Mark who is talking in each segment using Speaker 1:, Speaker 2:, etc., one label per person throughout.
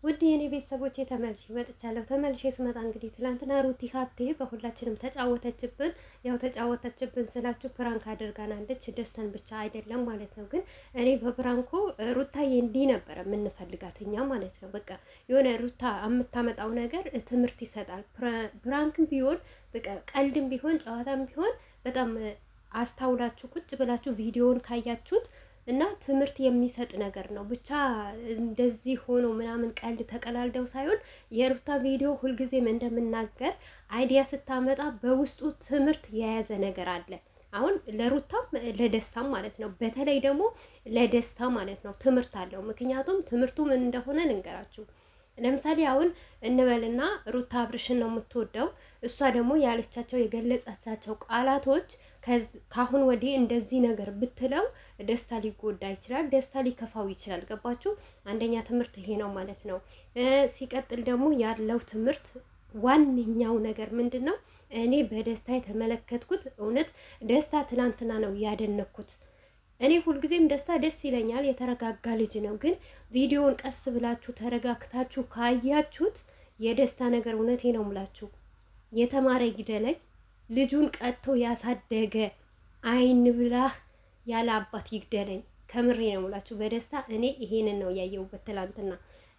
Speaker 1: ውድ የኔ ቤተሰቦች ተመልሼ መጥቻለሁ። ተመልሼ ስመጣ እንግዲህ ትላንትና ሩቲ ሀብቴ በሁላችንም ተጫወተችብን። ያው ተጫወተችብን ስላችሁ ፕራንክ አድርጋናለች። ደስተን ብቻ አይደለም ማለት ነው። ግን እኔ በፕራንኩ ሩታዬ እንዲህ ነበረ የምንፈልጋት እኛ ማለት ነው። በቃ የሆነ ሩታ የምታመጣው ነገር ትምህርት ይሰጣል። ፕራንክም ቢሆን በቃ ቀልድም ቢሆን ጨዋታም ቢሆን በጣም አስታውላችሁ ቁጭ ብላችሁ ቪዲዮውን ካያችሁት እና ትምህርት የሚሰጥ ነገር ነው። ብቻ እንደዚህ ሆኖ ምናምን ቀልድ ተቀላልደው ሳይሆን የሩታ ቪዲዮ ሁልጊዜም እንደምናገር አይዲያ ስታመጣ በውስጡ ትምህርት የያዘ ነገር አለ። አሁን ለሩታም ለደስታም ማለት ነው። በተለይ ደግሞ ለደስታ ማለት ነው ትምህርት አለው። ምክንያቱም ትምህርቱ ምን እንደሆነ ልንገራችሁ። ለምሳሌ አሁን እንበልና ሩታ አብርሽን ነው የምትወደው። እሷ ደግሞ ያለቻቸው የገለጸቻቸው ቃላቶች ካሁን ወዲህ እንደዚህ ነገር ብትለው ደስታ ሊጎዳ ይችላል፣ ደስታ ሊከፋው ይችላል። ገባችሁ? አንደኛ ትምህርት ይሄ ነው ማለት ነው። ሲቀጥል ደግሞ ያለው ትምህርት ዋነኛው ነገር ምንድን ነው? እኔ በደስታ የተመለከትኩት እውነት ደስታ ትላንትና ነው ያደነኩት። እኔ ሁልጊዜም ደስታ ደስ ይለኛል፣ የተረጋጋ ልጅ ነው። ግን ቪዲዮውን ቀስ ብላችሁ ተረጋግታችሁ ካያችሁት የደስታ ነገር እውነቴ ነው ምላችሁ የተማረ ይግደለኝ ልጁን ቀጥቶ ያሳደገ አይን ብላህ ያለ አባት ይግደለኝ። ከምሬ ነው ምላችሁ በደስታ እኔ ይሄንን ነው ያየሁበት ትላንትና።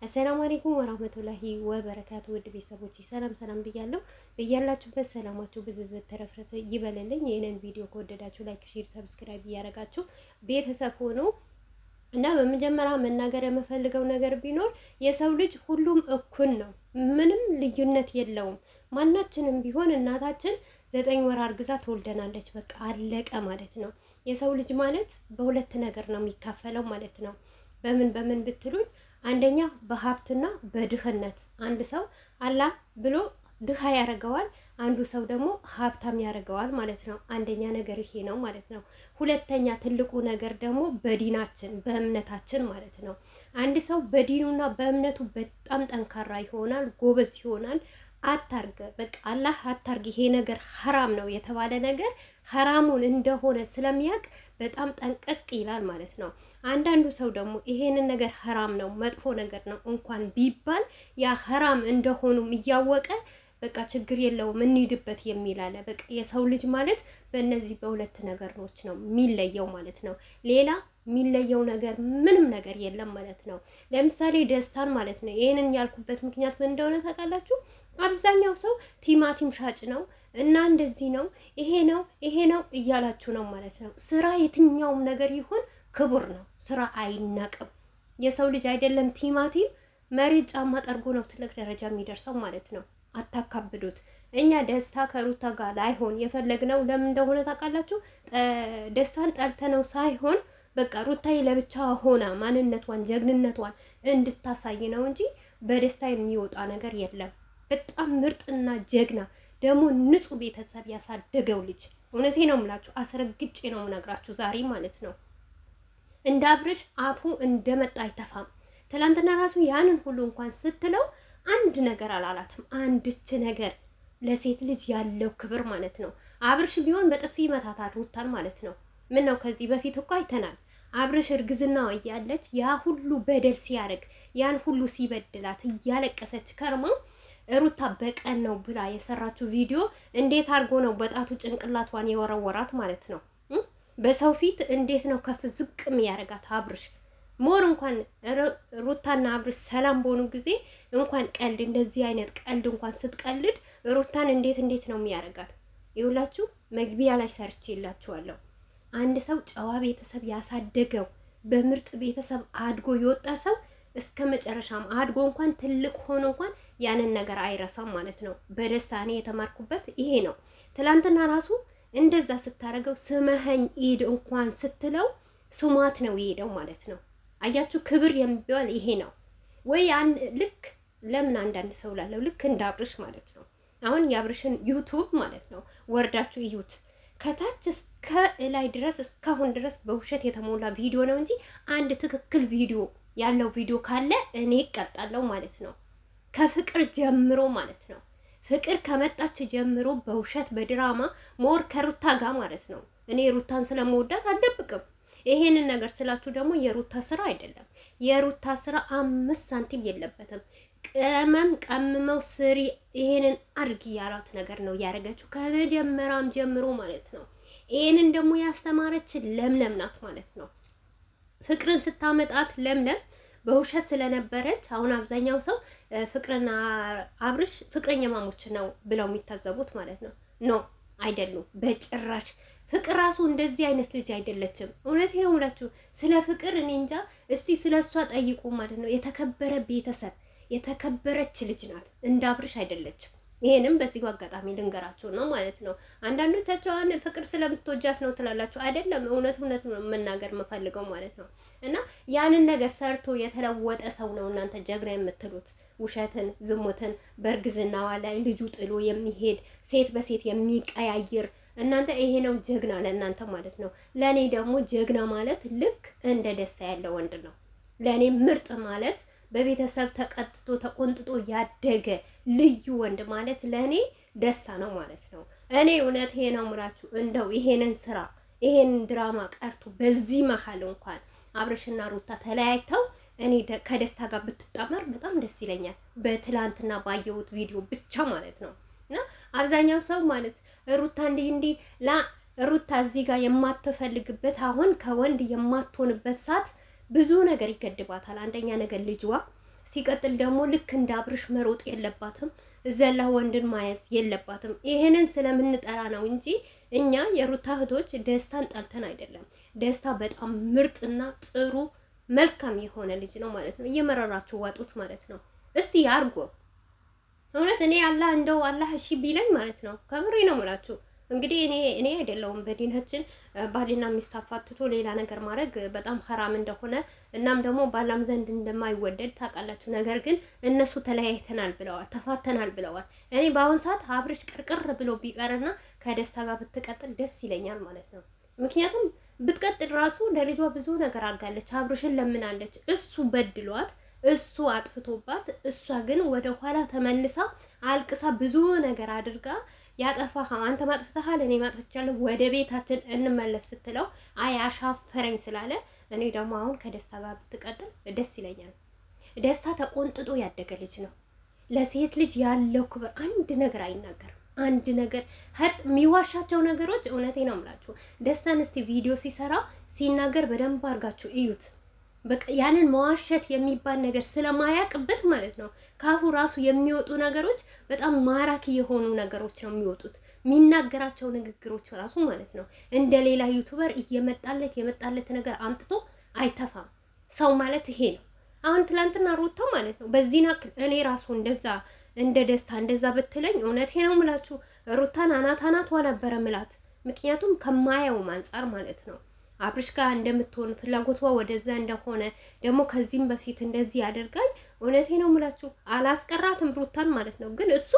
Speaker 1: አሰላሙ አለይኩም ወራህመቱላሂ ወበረካቱ። ውድ ቤተሰቦች ሰላም ሰላም ብያለሁ። በያላችሁበት ሰላማችሁ ብዝዝት ተረፍረፍ ይበልልኝ። ይሄንን ቪዲዮ ከወደዳችሁ ላይክ፣ ሼር፣ ሰብስክራይብ እያደረጋችሁ ቤተሰብ ሆኖ እና በመጀመሪያ መናገር የምፈልገው ነገር ቢኖር የሰው ልጅ ሁሉም እኩል ነው፣ ምንም ልዩነት የለውም። ማናችንም ቢሆን እናታችን 9 ወር አርግዛ ትወልደናለች። በቃ አለቀ ማለት ነው። የሰው ልጅ ማለት በሁለት ነገር ነው የሚካፈለው ማለት ነው። በምን ብትሉኝ፣ አንደኛ በሀብትና በድህነት አንድ ሰው አላህ ብሎ ድሃ ያደርገዋል፣ አንዱ ሰው ደግሞ ሀብታም ያደርገዋል ማለት ነው። አንደኛ ነገር ይሄ ነው ማለት ነው። ሁለተኛ ትልቁ ነገር ደግሞ በዲናችን በእምነታችን ማለት ነው። አንድ ሰው በዲኑና በእምነቱ በጣም ጠንካራ ይሆናል፣ ጎበዝ ይሆናል። አታርግ በቃ አላህ አታርግ፣ ይሄ ነገር ሐራም ነው የተባለ ነገር ሐራሙን እንደሆነ ስለሚያውቅ በጣም ጠንቀቅ ይላል ማለት ነው። አንዳንዱ ሰው ደግሞ ይሄንን ነገር ሐራም ነው መጥፎ ነገር ነው እንኳን ቢባል ያ ሐራም እንደሆኑም እያወቀ በቃ ችግር የለውም እንሂድበት የሚል አለ። በቃ የሰው ልጅ ማለት በእነዚህ በሁለት ነገሮች ነው የሚለየው ማለት ነው። ሌላ የሚለየው ነገር ምንም ነገር የለም ማለት ነው። ለምሳሌ ደስታን ማለት ነው። ይሄንን ያልኩበት ምክንያት ምን እንደሆነ ታውቃላችሁ? አብዛኛው ሰው ቲማቲም ሻጭ ነው እና እንደዚህ ነው ይሄ ነው እያላችሁ ነው ማለት ነው። ስራ የትኛውም ነገር ይሁን ክቡር ነው። ስራ አይናቅም። የሰው ልጅ አይደለም ቲማቲም መሬት ጫማ ጠርጎ ነው ትልቅ ደረጃ የሚደርሰው ማለት ነው። አታካብዱት። እኛ ደስታ ከሩታ ጋር ላይሆን የፈለግነው ለምን እንደሆነ ታውቃላችሁ? ደስታን ጠልተነው ሳይሆን በቃ ሩታዬ ለብቻ ሆና ማንነቷን ጀግንነቷን እንድታሳይ ነው እንጂ በደስታ የሚወጣ ነገር የለም። በጣም ምርጥና ጀግና ደግሞ ንጹህ ቤተሰብ ያሳደገው ልጅ እውነቴ ነው የምላችሁ፣ አስረግጬ ነው የምነግራችሁ ዛሬ ማለት ነው። እንደ አብርሽ አፉ እንደመጣ አይተፋም። ትላንትና ራሱ ያንን ሁሉ እንኳን ስትለው አንድ ነገር አላላትም። አንድች ነገር ለሴት ልጅ ያለው ክብር ማለት ነው። አብርሽ ቢሆን በጥፊ ይመታታል ሩታን ማለት ነው። ምን ነው ከዚህ በፊት እኮ አይተናል። አብርሽ እርግዝና እያለች ያ ሁሉ በደል ሲያደርግ ያን ሁሉ ሲበድላት እያለቀሰች ከርማ ሩታ በቀን ነው ብላ የሰራችው ቪዲዮ እንዴት አድርጎ ነው በጣቱ ጭንቅላቷን የወረወራት ማለት ነው። በሰው ፊት እንዴት ነው ከፍ ዝቅ የሚያደርጋት አብርሽ። ሞር እንኳን ሩታና አብርሽ ሰላም በሆኑ ጊዜ እንኳን ቀልድ እንደዚህ አይነት ቀልድ እንኳን ስትቀልድ ሩታን እንዴት ነው የሚያደርጋት? ይውላችሁ መግቢያ ላይ ሰርቼ የላችኋለሁ። አንድ ሰው ጨዋ ቤተሰብ ያሳደገው በምርጥ ቤተሰብ አድጎ የወጣ ሰው እስከ መጨረሻም አድጎ እንኳን ትልቅ ሆኖ እንኳን ያንን ነገር አይረሳም ማለት ነው። በደስታ እኔ የተማርኩበት ይሄ ነው። ትላንትና ራሱ እንደዛ ስታደርገው ስመኸኝ ኢድ እንኳን ስትለው ስሟት ነው የሄደው ማለት ነው። አያችሁ ክብር የሚባል ይሄ ነው ወይ? ልክ ለምን አንዳንድ ሰው ላለው ልክ እንደ አብርሽ ማለት ነው። አሁን የአብርሽን ዩቱብ ማለት ነው ወርዳችሁ እዩት። ከታች እስከ ላይ ድረስ እስካሁን ድረስ በውሸት የተሞላ ቪዲዮ ነው እንጂ አንድ ትክክል ቪዲዮ ያለው ቪዲዮ ካለ እኔ እቀጣለሁ ማለት ነው። ከፍቅር ጀምሮ ማለት ነው። ፍቅር ከመጣች ጀምሮ በውሸት በድራማ ሞር ከሩታ ጋር ማለት ነው። እኔ ሩታን ስለመወዳት አልደብቅም። ይሄንን ነገር ስላችሁ ደግሞ የሩታ ስራ አይደለም። የሩታ ስራ 5 ሳንቲም የለበትም። ቅመም ቀምመው ስሪ ይሄንን አድርጊ ያላት ነገር ነው ያደረገችው ከመጀመሪያም ጀምሮ ማለት ነው። ይሄንን ደግሞ ያስተማረች ለምለም ናት ማለት ነው። ፍቅርን ስታመጣት ለምለም በውሸት ስለነበረች አሁን አብዛኛው ሰው ፍቅርና አብርሽ ፍቅረኛ ማሞች ነው ብለው የሚታዘቡት ማለት ነው። ኖ አይደሉም በጭራሽ። ፍቅር ራሱ እንደዚህ አይነት ልጅ አይደለችም። እውነቴ ነው የምላችሁ ስለ ፍቅር እኔ እንጃ። እስቲ ስለ እሷ ጠይቁ ማለት ነው። የተከበረ ቤተሰብ የተከበረች ልጅ ናት። እንደ አብርሽ አይደለችም። ይሄንም በዚህ አጋጣሚ ልንገራችሁ ነው ማለት ነው። አንዳንዶቻቸው ፍቅር ስለምትወጃት ነው ትላላችሁ። አይደለም፣ እውነት ነው መናገር የምፈልገው ማለት ነው። እና ያንን ነገር ሰርቶ የተለወጠ ሰው ነው እናንተ ጀግና የምትሉት። ውሸትን፣ ዝሙትን በእርግዝናዋ ላይ ልጁ ጥሎ የሚሄድ ሴት በሴት የሚቀያይር እናንተ ይሄ ነው ጀግና ለእናንተ ማለት ነው። ለእኔ ደግሞ ጀግና ማለት ልክ እንደ ደስታ ያለ ወንድ ነው። ለእኔ ምርጥ ማለት በቤተሰብ ተቀጥቶ ተቆንጥጦ ያደገ ልዩ ወንድ ማለት ለእኔ ደስታ ነው ማለት ነው። እኔ እውነት ይሄ ነው የምላችሁ። እንደው ይሄንን ስራ ይሄንን ድራማ ቀርቶ በዚህ መሀል እንኳን አብርሽና ሩታ ተለያይተው እኔ ከደስታ ጋር ብትጣመር በጣም ደስ ይለኛል። በትላንትና ባየሁት ቪዲዮ ብቻ ማለት ነው። እና አብዛኛው ሰው ማለት ሩታ እንዲህ ሩታ እዚህ ጋር የማትፈልግበት አሁን ከወንድ የማትሆንበት ሰዓት ብዙ ነገር ይገድባታል። አንደኛ ነገር ልጅዋ፣ ሲቀጥል ደግሞ ልክ እንደ አብርሽ መሮጥ የለባትም፣ ዘላ ወንድን ማየዝ የለባትም። ይሄንን ስለምንጠራ ነው እንጂ እኛ የሩታ እህቶች ደስታን ጠልተን አይደለም። ደስታ በጣም ምርጥና ጥሩ መልካም የሆነ ልጅ ነው ማለት ነው። እየመረራችሁ ዋጡት ማለት ነው። እስቲ አርጎ እውነት እኔ አላህ እሺ ቢለኝ ማለት ነው። ከምሬ ነው የምላችሁ። እንግዲህ እኔ አይደለሁም በዲናችን ባልና ሚስት አፋትቶ ሌላ ነገር ማድረግ በጣም ሐራም እንደሆነ እናም ደግሞ ባላም ዘንድ እንደማይወደድ ታውቃላችሁ። ነገር ግን እነሱ ተለያይተናል ብለዋል፣ ተፋተናል ብለዋል። እኔ በአሁን ሰዓት አብርሽ ቅርቅር ብሎ ቢቀርና ከደስታ ጋር ብትቀጥል ደስ ይለኛል ማለት ነው። ምክንያቱም ብትቀጥል ራሱ ለልጇ ብዙ ነገር አድርጋለች። አብርሽን ለምናለች፣ እሱ በድሏት እሱ አጥፍቶባት፣ እሷ ግን ወደ ኋላ ተመልሳ አልቅሳ ብዙ ነገር አድርጋ ያጠፋህ አንተ ማጥፍተሃል፣ እኔ ማጥፍቻለሁ፣ ወደ ቤታችን እንመለስ ስትለው አይ አሻፈረኝ ስላለ እኔ ደግሞ አሁን ከደስታ ጋር ብትቀጥል ደስ ይለኛል። ደስታ ተቆንጥጦ ያደገ ልጅ ነው። ለሴት ልጅ ያለው ክብር አንድ ነገር አይናገርም። አንድ ነገር የሚዋሻቸው ነገሮች እውነቴ ነው የምላችሁ። ደስታን እስቲ ቪዲዮ ሲሰራ ሲናገር በደንብ አድርጋችሁ እዩት። በቃ ያንን መዋሸት የሚባል ነገር ስለማያውቅበት ማለት ነው። ካፉ ራሱ የሚወጡ ነገሮች በጣም ማራኪ የሆኑ ነገሮች ነው የሚወጡት። የሚናገራቸው ንግግሮች ራሱ ማለት ነው። እንደ ሌላ ዩቱበር የመጣለት ነገር አምጥቶ አይተፋም። ሰው ማለት ይሄ ነው። አሁን ትላንትና ሩታ ማለት ነው በዚህ ናክል እኔ ራሱ እንደዛ እንደ ደስታ እንደዛ ብትለኝ እውነቴ ነው ምላችሁ ሩታን አናቷ ነበረ ምላት። ምክንያቱም ከማየውም አንጻር ማለት ነው አብርሽ ጋር እንደምትሆን ፍላጎቷ ወደዛ እንደሆነ ደግሞ ከዚህም በፊት እንደዚህ ያደርጋል። እውነቴ ነው የምላችሁ አላስቀራትም ሩታን ማለት ነው። ግን እሱ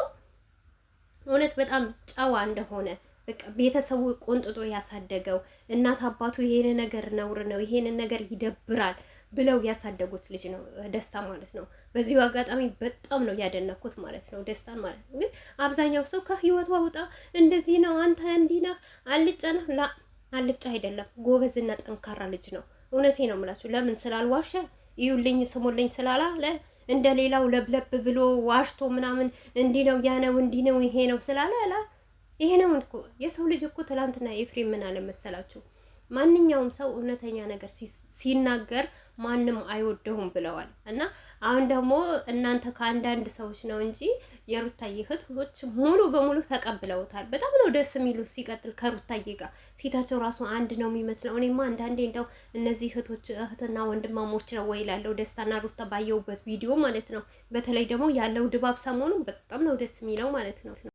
Speaker 1: እውነት በጣም ጨዋ እንደሆነ በቃ ቤተሰቡ ቆንጥጦ ያሳደገው እናት አባቱ ይሄን ነገር ነውር ነው፣ ይሄን ነገር ይደብራል ብለው ያሳደጉት ልጅ ነው ደስታ ማለት ነው። በዚሁ አጋጣሚ በጣም ነው ያደነኩት ማለት ነው ደስታን ማለት ነው። ግን አብዛኛው ሰው ከህይወቷ ውጣ፣ እንደዚህ ነው አንተ እንዲህ ነህ፣ አልጫ ነህ አልጫ አይደለም፣ ጎበዝና ጠንካራ ልጅ ነው። እውነቴ ነው የምላችሁ። ለምን ስላልዋሸ ይዩልኝ ስሙልኝ ስላላለ እንደ ሌላው ለብለብ ብሎ ዋሽቶ ምናምን እንዲህ ነው ያ ነው እንዲህ ነው ይሄ ነው ስላለ ይሄ ነው እኮ የሰው ልጅ እኮ ትላንትና ኤፍሬም ምን አለ መሰላችሁ? ማንኛውም ሰው እውነተኛ ነገር ሲናገር ማንም አይወደውም ብለዋል። እና አሁን ደግሞ እናንተ ከአንዳንድ ሰዎች ነው እንጂ የሩታዬ እህቶች ሙሉ በሙሉ ተቀብለውታል። በጣም ነው ደስ የሚሉት። ሲቀጥል ከሩታዬ ጋር ፊታቸው ራሱ አንድ ነው የሚመስለው። እኔማ አንዳንዴ እንደው እነዚህ እህቶች እህትና ወንድማሞች ነው ወይ ላለው ደስታና ሩታ ባየውበት ቪዲዮ ማለት ነው። በተለይ ደግሞ ያለው ድባብ ሰሞኑን በጣም ነው ደስ የሚለው ማለት ነው።